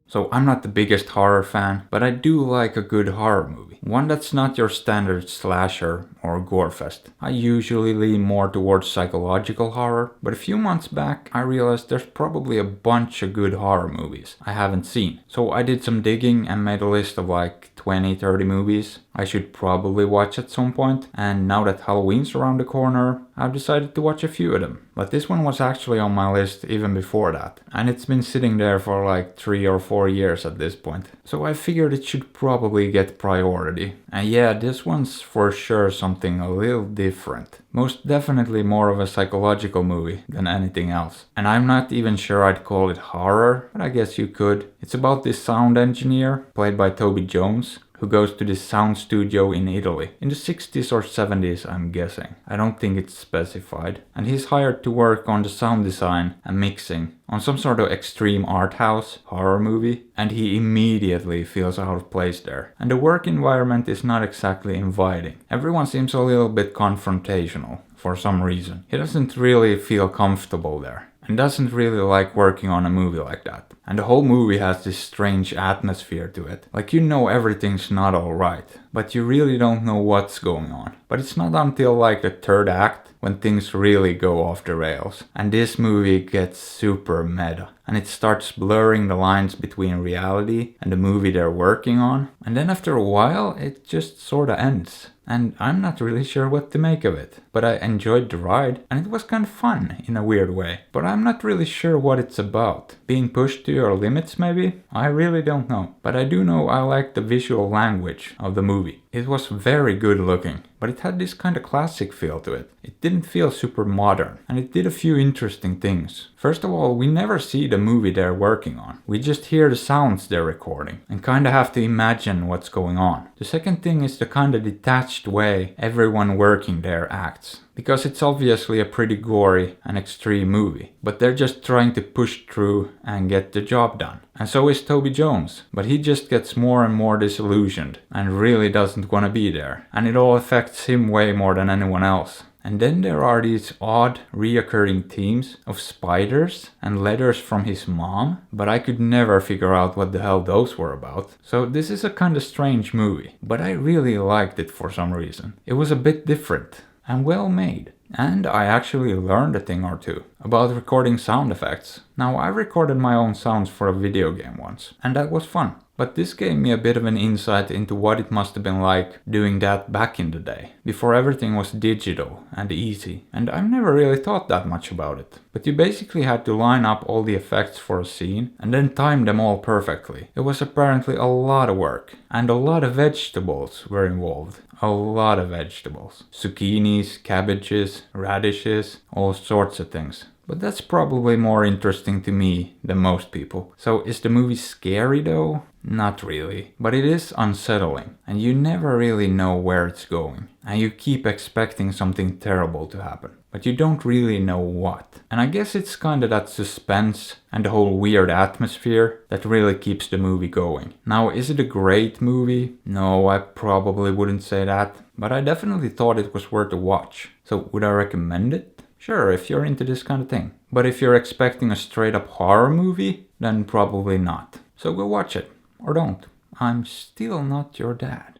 So I'm not the biggest horror fan, but I do like a good horror movie. One that's not your standard slasher or gorefest. I usually lean more towards psychological horror, but a few months back I realized there's probably a bunch of good horror movies I haven't seen. So I did some digging and made a list of like 20-30 movies I should probably watch at some point, and now that Halloween's around the corner, I've decided to watch a few of them. But this one was actually on my list even before that, and it's been sitting there for like 3 or 4 years at this point. So I figured it should probably get priority. And yeah, this one's for sure something a little different. Most definitely more of a psychological movie than anything else. And I'm not even sure I'd call it horror, but I guess you could. It's about this sound engineer, played by Toby Jones, who goes to this sound studio in Italy. In the 60s or 70s, I'm guessing. I don't think it's specified. And he's hired to work on the sound design and mixing on some sort of extreme art house horror movie, and he immediately feels out of place there. And the work environment is not exactly inviting. Everyone seems a little bit confrontational for some reason. He doesn't really feel comfortable there, and doesn't really like working on a movie like that. And the whole movie has this strange atmosphere to it. Like you know everything's not alright, but you really don't know what's going on. But it's not until like the third act when things really go off the rails. And this movie gets super meta. And it starts blurring the lines between reality and the movie they're working on. And then after a while, it just sorta ends. And I'm not really sure what to make of it. But I enjoyed the ride, and it was kind of fun in a weird way. But I'm not really sure what it's about. Being pushed to your limits maybe? I really don't know. But I do know I liked the visual language of the movie. It was very good looking, but it had this kind of classic feel to it. It didn't feel super modern, and it did a few interesting things. First of all, we never see the movie they're working on. We just hear the sounds they're recording, and kinda have to imagine what's going on. The second thing is the kinda detached way everyone working there acts. Because it's obviously a pretty gory and extreme movie, but they're just trying to push through and get the job done. And so is Toby Jones, but he just gets more and more disillusioned and really doesn't want to be there. And it all affects him way more than anyone else. And then there are these odd, reoccurring themes of spiders and letters from his mom, but I could never figure out what the hell those were about. So this is a kinda strange movie, but I really liked it for some reason. It was a bit different and well made. And I actually learned a thing or two about recording sound effects. Now, I recorded my own sounds for a video game once, and that was fun. But this gave me a bit of an insight into what it must have been like doing that back in the day, before everything was digital and easy. And I've never really thought that much about it. But you basically had to line up all the effects for a scene and then time them all perfectly. It was apparently a lot of work, and a lot of vegetables were involved. A lot of vegetables. Zucchinis, cabbages, radishes, all sorts of things. But that's probably more interesting to me than most people. So is the movie scary though? Not really. But it is unsettling, and you never really know where it's going. And you keep expecting something terrible to happen, but you don't really know what. And I guess it's kinda that suspense and the whole weird atmosphere that really keeps the movie going. Now, is it a great movie? No, I probably wouldn't say that. But I definitely thought it was worth a watch. So would I recommend it? Sure, if you're into this kind of thing. But if you're expecting a straight up horror movie, then probably not. So go watch it. Or don't. I'm still not your dad.